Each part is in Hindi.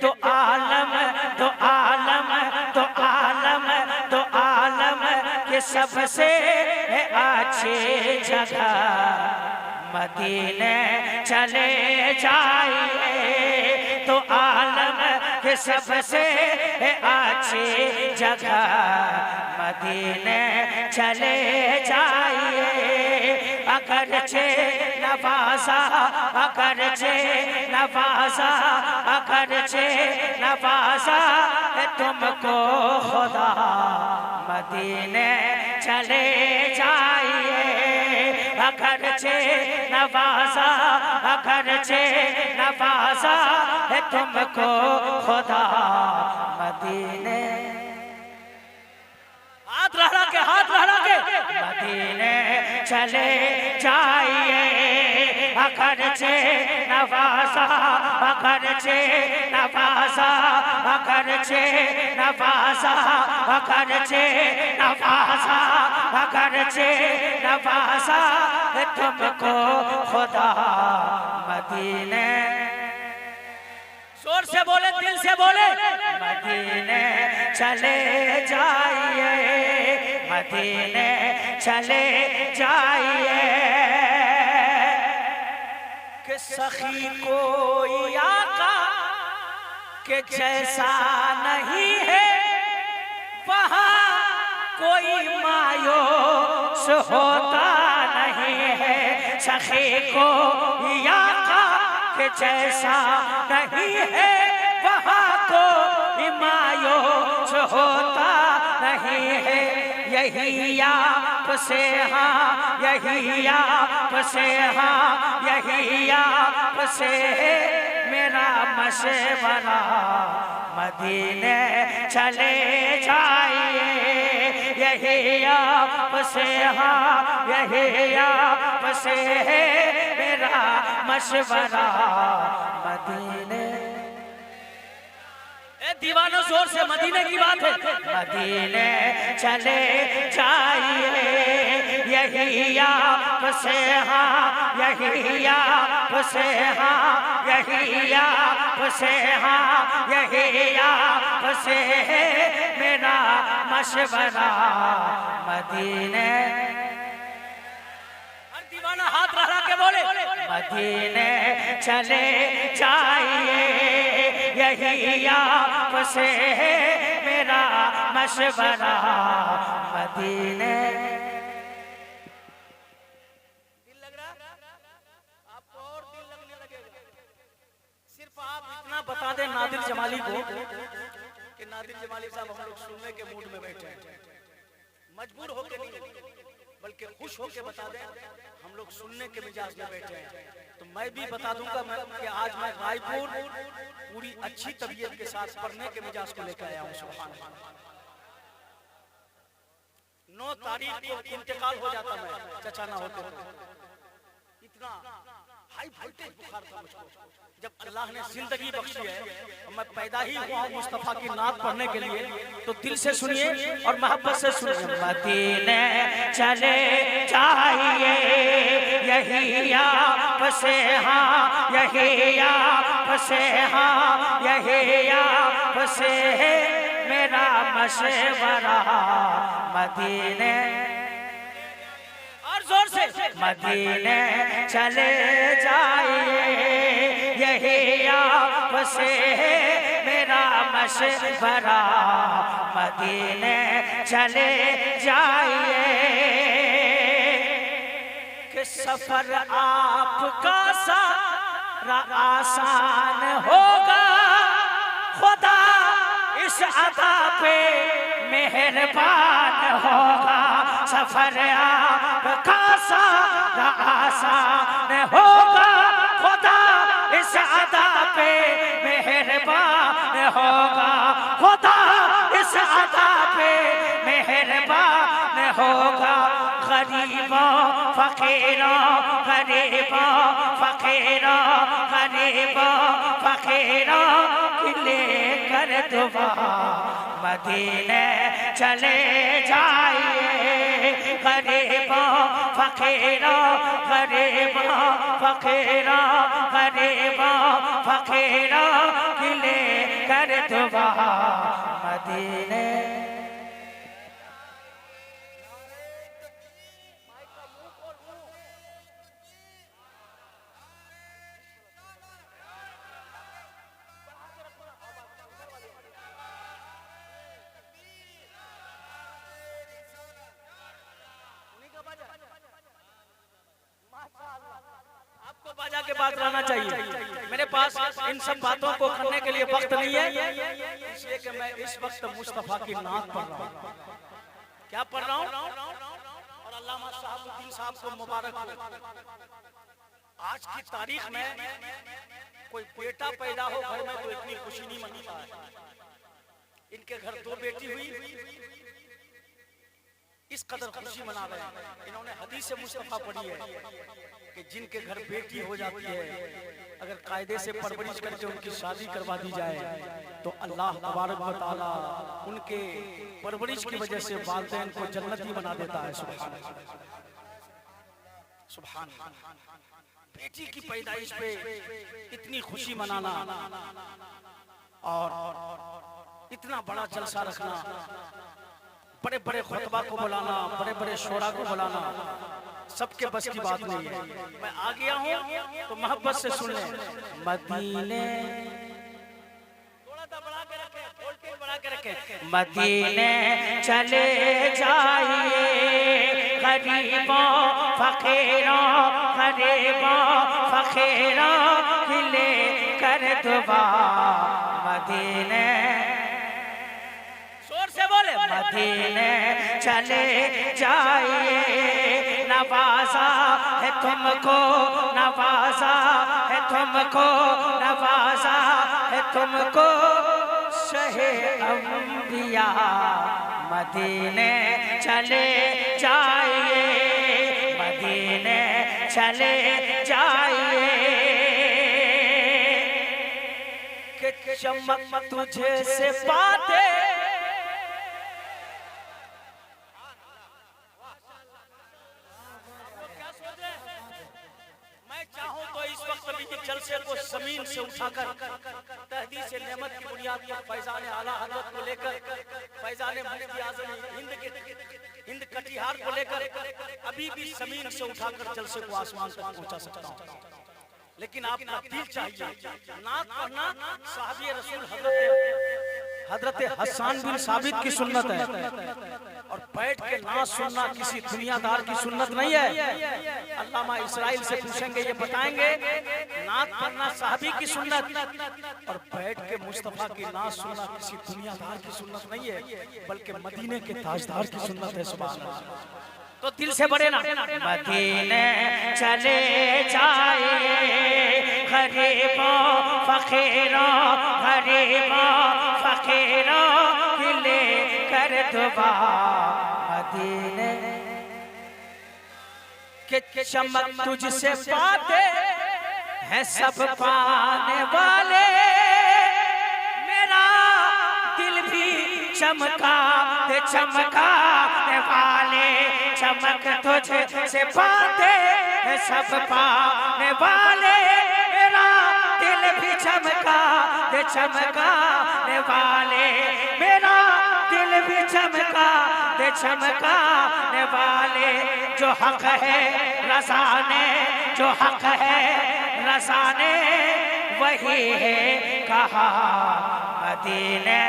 दो आलम दो आलम दो आलम दो आलम के सबसे अच्छी जगह मदीने चले जाइए। तो आलम के सबसे अच्छी जगह मदीने चले जाइए। अगरचे नवाजा अगरचे नवाजा अगरचे नवाजा तुमको खुदा मदीने चले जाइए। अगरचे नवाजा अगरचे नवाजा तुमको खुदा मदीने हाथ लहरा के मदीने चले जाइए। अगरचे नवाजा अगरचे नवाजा अगरचे नवाजा अगरचे नवाजा अगरचे नवाजा तुमको खुदा मदीने जोर से बोले दिल से बोले मदीने चले जाइए। मदीने चले जाइए। कि सखी कोई आका के जैसा नहीं है, वहाँ कोई मायूस होता नहीं है। सखी कोई आका के जैसा नहीं है, वहाँ कोई मायूस होता नहीं है। यही आप से हाँ यही आप से हाँ यही आप से मेरा मशवरा मदीने चले जाइए। यही आप से हाँ यही आप से मेरा मशवरा मदीने। दीवानों जोर से मदीने की बात है। मदीने चले जाइए। यही आप से हाँ यही आप से हाँ यही आप से हाँ यही आप से मेरा मशवरा मदीने। दीवाना हाथ लहरा के बोले मदीने चले जाइए। यही आप से मेरा मशवरा मदीने। दिल लग रहा आपको और दिल लगने लगेगा। सिर्फ आप इतना बता दें नादिर जमाली को कि नादिर जमाली साहब हम लोग सुनने के मूड में बैठे हैं। मजबूर होकर नहीं बल्कि खुश होकर बता दें हम लोग सुनने के मिजाज में बैठे हैं। तो मैं भी बता दूंगा कि आज मैं रायपुर पूरी अच्छी तबीयत के साथ पढ़ने के मिजाज को लेकर आया हूँ। सुभान अल्लाह। 9 तारीख को इंतकाल हो जाता मैं चचा ना होते। इतना हाई वोल्टेज बुखार था मुझको। जब अल्लाह ने जिंदगी बख्शी है और मैं पैदा ही हुआ हूँ मुस्तफा की नात पढ़ने के लिए, तो दिल से सुनिए और मोहब्बत से सुनिए। मदीने चले जाइए। यही आप से हाँ यही आप से हाँ यही आप से मेरा मशवरा मदीने। और जोर से मदीने चले जाइए। यही आप से मेरा मशवरा मदीने चले जाइए। कि सफर आपका सारा आसान होगा, खुदा इस अदा पे मेहरबान होगा। सफर आपका सारा आसान होगा, खुदा इस अदा पे मेहरबान होगा। खुदा इस अदा पे मेहरबान होगा। गरीबों फकीरों गरीबों फकीरों गरीबों फकीरों की लेकर दुआ मदीने चले जाइए। गरीबों फकीरों गरीबों फकीरों गरीबों फकीरों की ले कर दुआ मदीने। आपको बाजा के बाद रहना चाहिए। मेरे पास इन सब बातों को करने के लिए वक्त नहीं है, इसलिए कि मैं इस वक्त मुस्तफा की नात पढ़ रहा हूँ। क्या पढ़ रहा हूँ? और अल्लामा शहाबुद्दीन साहब को मुबारक हो। आज की तारीख में कोई बेटा पैदा हो घर में तो इतनी खुशी नहीं मनता है। इनके घर 2 बेटी हुई, इस कदर खुशी मना रहे हैं। इन्होंने हदीस मुस्तफा पढ़ी है कि जिनके घर बेटी हो जाती है, अगर कायदे से परवरिश करके उनकी शादी करवा दी जाए तो अल्लाह तबारक व तआला उनके परवरिश की वजह से वालिदैन को जन्नती बना देता है। सुभान सुभान। बेटी की पैदाइश पे इतनी खुशी मनाना और इतना बड़ा जलसा रखना, बड़े बड़े खुतबा को बुलाना, बड़े बड़े शोरा को बुलाना, सबके बस की बात नहीं है। मैं आ गया हूँ तो मोहब्बत से सुन लें। मदीने थोड़ा सा बढ़ा के रखें, वोल्टेज बढ़ा के रखें। मदीने चले जाइए गरीबों फकीरों, गरीबों फकीरों के ले कर दुआ मदीने। मदीने चले जाइए, नवाजा है तुमको, नवाजा है तुमको, नवाजा है तुमको शहे अंबिया। मदीने चले जाइए, मदीने चले जाइए कि चमक तुझे से पाते। जलसे को जमीन से उठाकर तहदीस से नेमत की बुनियाद पर फैजान आला हजरत को लेकर, फैजान मुफ्ती आज़म हिंद कटिहार को लेकर अभी भी जमीन से उठाकर जलसे को आसमान तक पहुंचा सकता हूं। लेकिन आपका दिल चाहिए। नात पढ़ना साहबी रसूल हजरत हसन बिन साबित की सुन्नत है, और बैठ के नात सुनना किसी दुनियादार की सुन्नत नहीं है। अल्लामा इस्राइल से पूछेंगे, ये बताएंगे नात पढ़ना साहबी की सुन्नत और बैठ के मुस्तफा की नात सुनना किसी दुनियादार की सुन्नत नहीं है, बल्कि मदीने के ताजदार की सुन्नत है। सुभान अल्लाह। तो दिल से बड़े ना। मदीने चले जाइए गरीबों फकीरों, गरीबों फकीरों के ले कर दुआ मदीने। के चमक तुझसे पाते हैं सब पाने वाले, मेरा दिल भी चमका ते चमकाने वाले। चमक तुझे से पाते हैं सब पाने वाले, मेरा दिल भी चमका ते चमकाने वाले, मेरा दिल भी चमका ते चमकाने वाले। जो हक है रज़ाने, जो हक है रज़ाने वही है कहा मदीने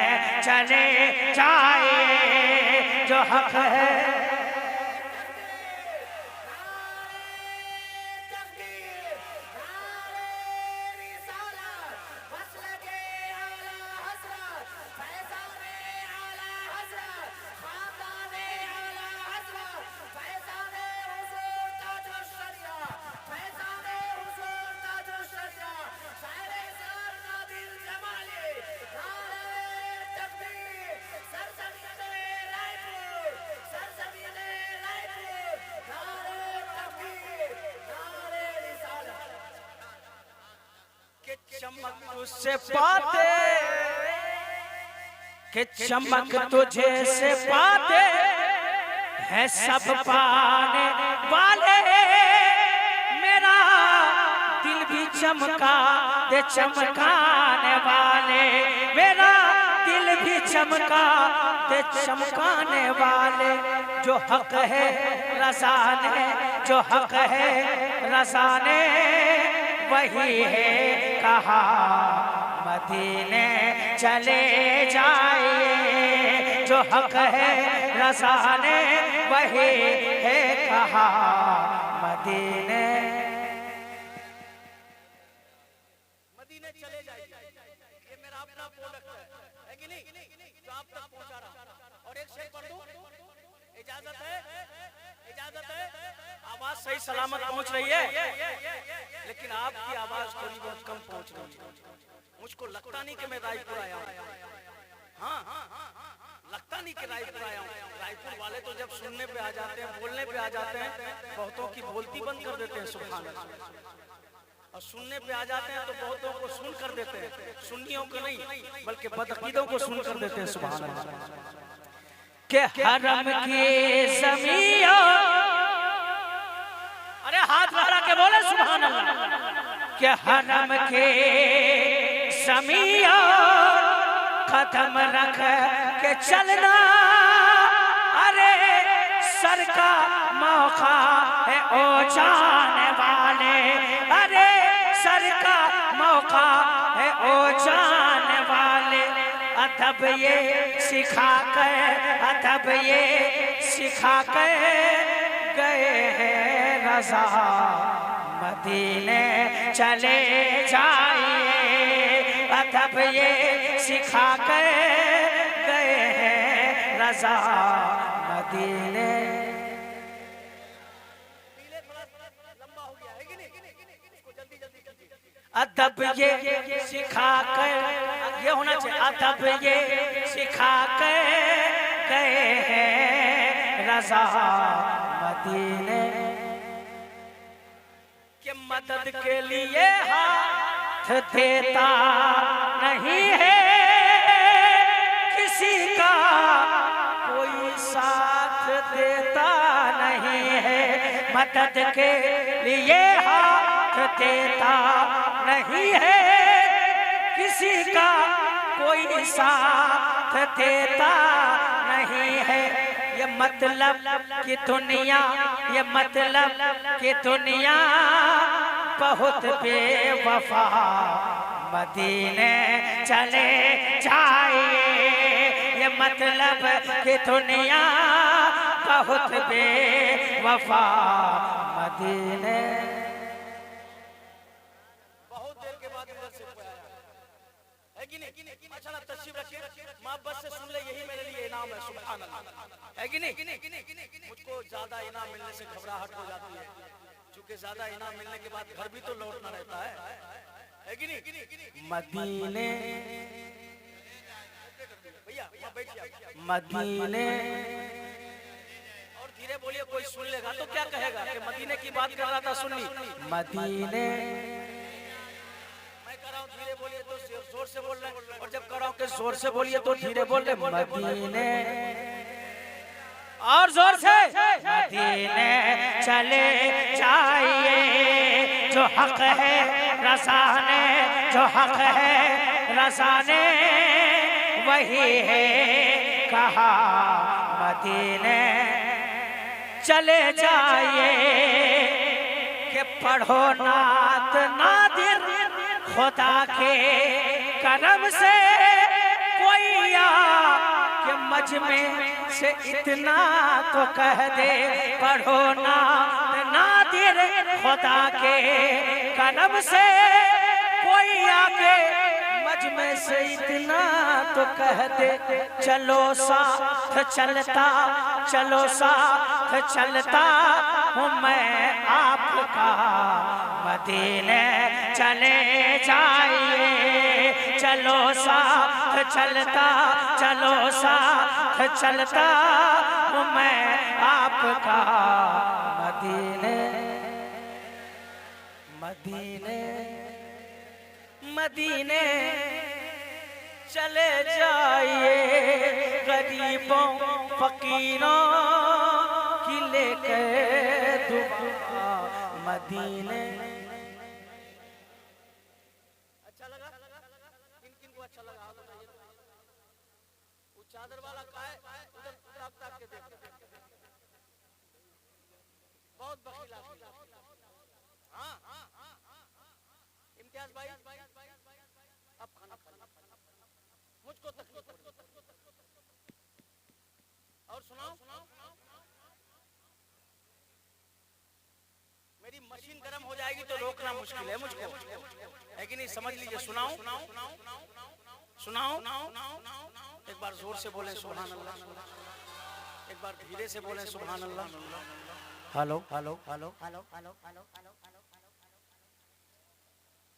चले जाइए। जो हक है चमक तुझसे पाते, कि चमक तुझे से पाते हैं सब पाने वाले, मेरा दिल भी चमका दे चमकाने वाले, मेरा चमका दे चमकाने वाले, जो हक है रज़ा ने, जो हक है रज़ा ने वही है कहा मदीने चले जाइए, जो हक है रज़ा ने वही है कहा मदीने चले जाइए। ये मेरा अपना प्रोडक्ट है कि नहीं, जो आप तक पहुंचा रहा। और एक शेर पढ़ दूं, इजाजत है? इजाजत है? आवाज सही सलामत पहुंच रही है, लेकिन आपकी आवाज थोड़ी बहुत कम पहुंच रही है। मुझको लगता नहीं कि मैं रायपुर आया हूं। हाँ, लगता नहीं कि रायपुर आया हूं। रायपुर वाले तो जब सुनने पे आ जाते हैं, बोलने पे आ जाते हैं, बहुतों की बोलती बंद कर देते हैं सुभान अल्लाह, और सुनने पे आ जाते हैं तो बहुतों को सुन कर देते हैं, सुन्नियों को नहीं बल्कि बदअकीदों को सुन कर देते हैं सुभान अल्लाह। के हरम की ज़मीं, अरे हाथ लगा के बोले सुभान अल्लाह। के हरम के ज़मीं कदम रख के चलना, अरे सर का मौका है ओ जाने वाले, अरे सर का मौका है ओ जाने वाले। अदब ये सिखा कर, अदब ये सिखा कर गए हैं रज़ा मदीने चले जाइए, अदब ये सिखा कर गए हैं रज़ा मदीने। अदब ये सिखा कर, ये होना चाहिए, अदब ये सिखा कर गए हैं रज़ा मदीने। के मदद के लिए हाथ देता नहीं है किसी का, कोई साथ देता नहीं है, मदद के लिए हाथ देता नहीं है किसी का, कोई साथ देता नहीं है। ये मतलब कि दुनिया, ये मतलब कि दुनिया बहुत बेवफा मदीने चले जाइए, ये मतलब कि दुनिया बहुत बेवफा मदीने। बहुत देर के बाद इधर से कोई आया है कि नहीं? अच्छा ना तशरीफ रखिए, मोहब्बत से सुन ले, यही मेरे लिए इनाम है सुभान अल्लाह, है कि नहीं? मुझको ज्यादा इनाम मिलने से घबराहट हो जाती है, क्योंकि ज्यादा इनाम मिलने के बाद घर भी तो लौटना रहता है कि नहीं? मदीने भैया बैठिए, मदीने, और धीरे बोलिए, कोई सुन लेगा तो क्या कहेगा कि मदीने की बात कर रहा था सुन्नी। मदीने मैं कर रहा हूँ धीरे बोलिए तो जोर से बोल रहे हैं, और जब कर रहा हूँ कि जोर से बोलिए तो धीरे बोल रहे। मदीने और जोर से, मदीने चले जाइए, जो हक है रज़ा ने, जो हक है रज़ा ने वही है कहा मदीने चले जाइए। कि पढ़ो नात नादिर खुदा के करम से, कोई के मजमे से इतना तो कह दे, पढ़ो नात नादिर खुदा के करम से, कोई आके मजमे से इतना तो कह दे। चलो साथ चलता, चलो साथ चलता हूँ मैं आपका मदीने चले जाइए, चलो साथ चलता, चलो साथ चलता हूँ मैं आपका मदीने। मदीने मदीने चले जाइए, गरीबों फकीरों की लेकर दुआ मदीने। अच्छा लगा? किन किन को अच्छा लगा? चादर वाला का है उधर ताक ताक के देख, बहुत बखीला। हाँ इम्तियाज भाई अब खाना खा, मुझको तकलीफ और सुनाओ। मेरी मशीन गर्म हो जाएगी तो रोकना मुश्किल है मुझको, है कि नहीं? समझ लीजिए। सुनाओ सुनाओ, एक बार जोर से बोले सुभान अल्लाह, एक बार धीरे से बोले सुभान अल्लाह। Hello hello hello hello hello hello hello.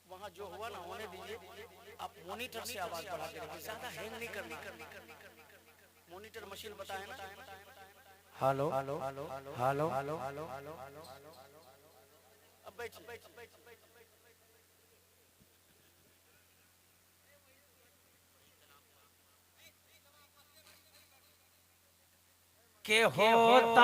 वहाँ जो हुआ ना होने दीजिए, आप मॉनिटर से आवाज बढ़ा के रखिए, ज्यादा हैंग नहीं करना। मॉनिटर मशीन बताए ना। Hello hello hello hello hello hello. अब बैठिए। के होता